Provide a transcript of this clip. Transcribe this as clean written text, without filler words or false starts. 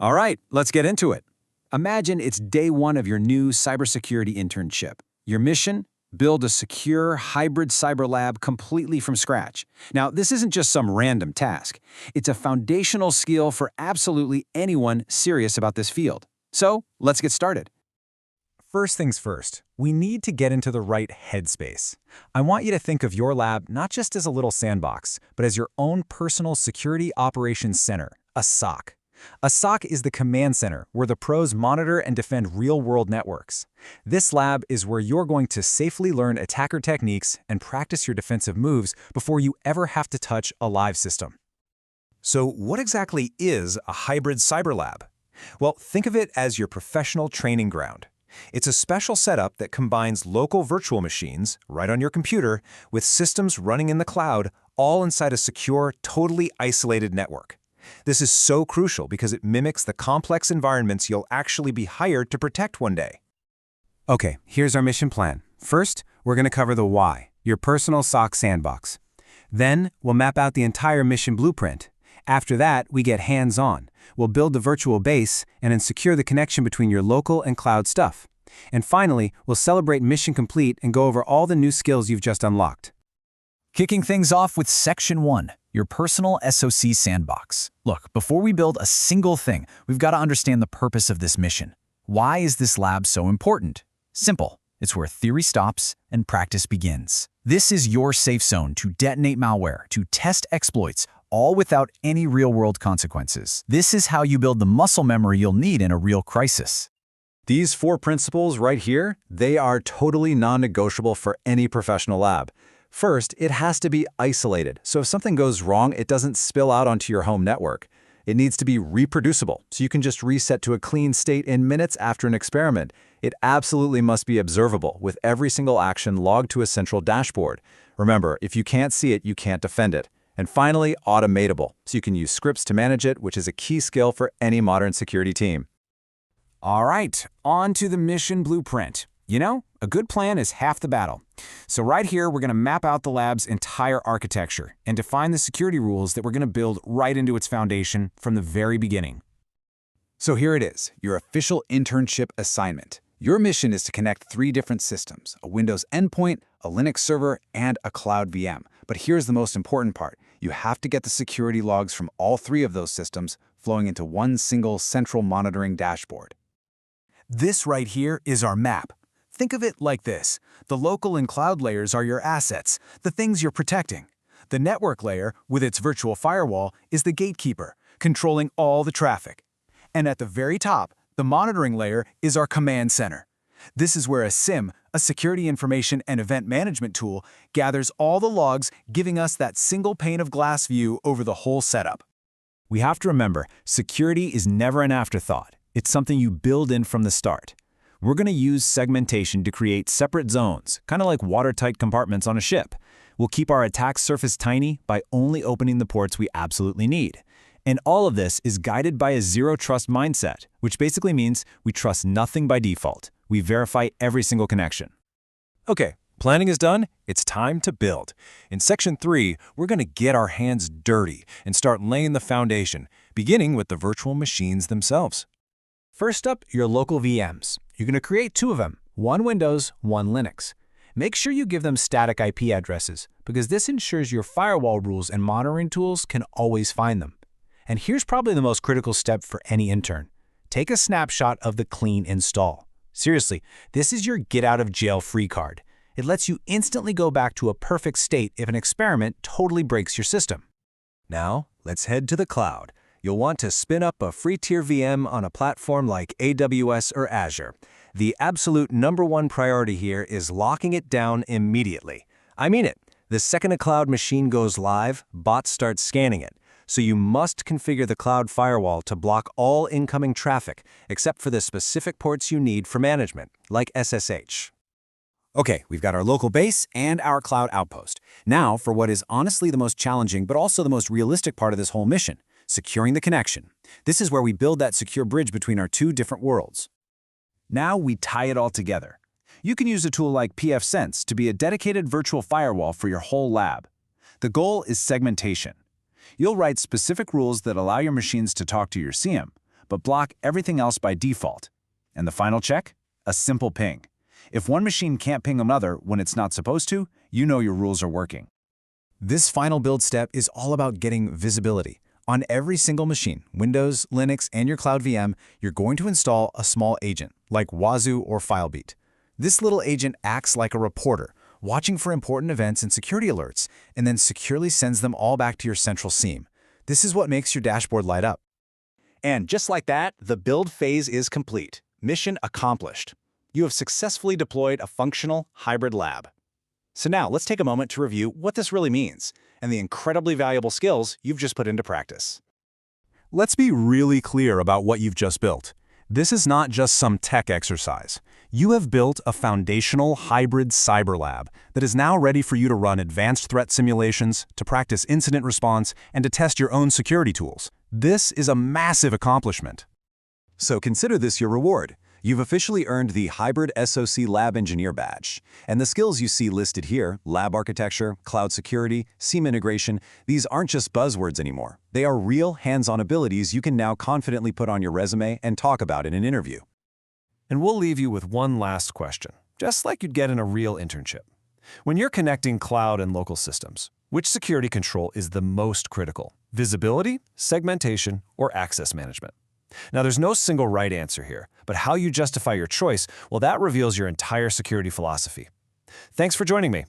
All right, let's get into it. Imagine it's day one of your new cybersecurity internship. Your mission? Build a secure, hybrid cyber lab completely from scratch. Now, this isn't just some random task. It's a foundational skill for absolutely anyone serious about this field. So, let's get started. First things first, we need to get into the right headspace. I want you to think of your lab not just as a little sandbox, but as your own personal security operations center, a SOC. A SOC is the command center where the pros monitor and defend real-world networks. This lab is where you're going to safely learn attacker techniques and practice your defensive moves before you ever have to touch a live system. So what exactly is a hybrid cyber lab? Well, think of it as your professional training ground. It's a special setup that combines local virtual machines, right on your computer, with systems running in the cloud, all inside a secure, totally isolated network. This is so crucial because it mimics the complex environments you'll actually be hired to protect one day. Okay, here's our mission plan. First, we're going to cover the why, your personal SOC sandbox. Then, we'll map out the entire mission blueprint. After that, we get hands-on. We'll build the virtual base and then secure the connection between your local and cloud stuff. And finally, we'll celebrate mission complete and go over all the new skills you've just unlocked. Kicking things off with Section 1, your personal SOC sandbox. Look, before we build a single thing, we've got to understand the purpose of this mission. Why is this lab so important? Simple. It's where theory stops and practice begins. This is your safe zone to detonate malware, to test exploits, all without any real-world consequences. This is how you build the muscle memory you'll need in a real crisis. These 4 principles right here, they are totally non-negotiable for any professional lab. First, it has to be isolated, so if something goes wrong, it doesn't spill out onto your home network. It needs to be reproducible, so you can just reset to a clean state in minutes after an experiment. It absolutely must be observable, with every single action logged to a central dashboard. Remember, if you can't see it, you can't defend it. And finally, automatable, so you can use scripts to manage it, which is a key skill for any modern security team. All right, on to the mission blueprint. You know, a good plan is half the battle. So right here, we're going to map out the lab's entire architecture and define the security rules that we're going to build right into its foundation from the very beginning. So here it is, your official internship assignment. Your mission is to connect 3 different systems, a Windows endpoint, a Linux server, and a cloud VM. But here's the most important part. You have to get the security logs from all 3 of those systems flowing into one single central monitoring dashboard. This right here is our map. Think of it like this. The local and cloud layers are your assets, the things you're protecting. The network layer, with its virtual firewall, is the gatekeeper, controlling all the traffic. And at the very top, the monitoring layer is our command center. This is where a SIEM, a security information and event management tool, gathers all the logs, giving us that single pane of glass view over the whole setup. We have to remember, security is never an afterthought. It's something you build in from the start. We're going to use segmentation to create separate zones, kind of like watertight compartments on a ship. We'll keep our attack surface tiny by only opening the ports we absolutely need. And all of this is guided by a zero-trust mindset, which basically means we trust nothing by default. We verify every single connection. Okay, planning is done. It's time to build. In Section 3, we're going to get our hands dirty and start laying the foundation, beginning with the virtual machines themselves. First up, your local VMs. You're going to create 2 of them, one Windows, one Linux. Make sure you give them static IP addresses, because this ensures your firewall rules and monitoring tools can always find them. And here's probably the most critical step for any intern. Take a snapshot of the clean install. Seriously, this is your get-out-of-jail-free card. It lets you instantly go back to a perfect state if an experiment totally breaks your system. Now, let's head to the cloud. You'll want to spin up a free tier VM on a platform like AWS or Azure. The absolute #1 priority here is locking it down immediately. I mean it. The second a cloud machine goes live, bots start scanning it. So you must configure the cloud firewall to block all incoming traffic, except for the specific ports you need for management, like SSH. Okay, we've got our local base and our cloud outpost. Now for what is honestly the most challenging but also the most realistic part of this whole mission. Securing the connection. This is where we build that secure bridge between our 2 different worlds. Now we tie it all together. You can use a tool like pfSense to be a dedicated virtual firewall for your whole lab. The goal is segmentation. You'll write specific rules that allow your machines to talk to your SIEM, but block everything else by default. And the final check? A simple ping. If one machine can't ping another when it's not supposed to, you know your rules are working. This final build step is all about getting visibility. On every single machine, Windows, Linux, and your Cloud VM, you're going to install a small agent, like Wazoo or Filebeat. This little agent acts like a reporter, watching for important events and security alerts, and then securely sends them all back to your central SIEM. This is what makes your dashboard light up. And just like that, the build phase is complete. Mission accomplished. You have successfully deployed a functional hybrid lab. So now let's take a moment to review what this really means and the incredibly valuable skills you've just put into practice. Let's be really clear about what you've just built. This is not just some tech exercise. You have built a foundational hybrid cyber lab that is now ready for you to run advanced threat simulations, to practice incident response, and to test your own security tools. This is a massive accomplishment. So consider this your reward. You've officially earned the Hybrid SOC Lab Engineer badge. And the skills you see listed here, lab architecture, cloud security, SIEM integration, these aren't just buzzwords anymore. They are real hands-on abilities you can now confidently put on your resume and talk about in an interview. And we'll leave you with one last question, just like you'd get in a real internship. When you're connecting cloud and local systems, which security control is the most critical? Visibility, segmentation, or access management? Now, there's no single right answer here, but how you justify your choice, well, that reveals your entire security philosophy. Thanks for joining me.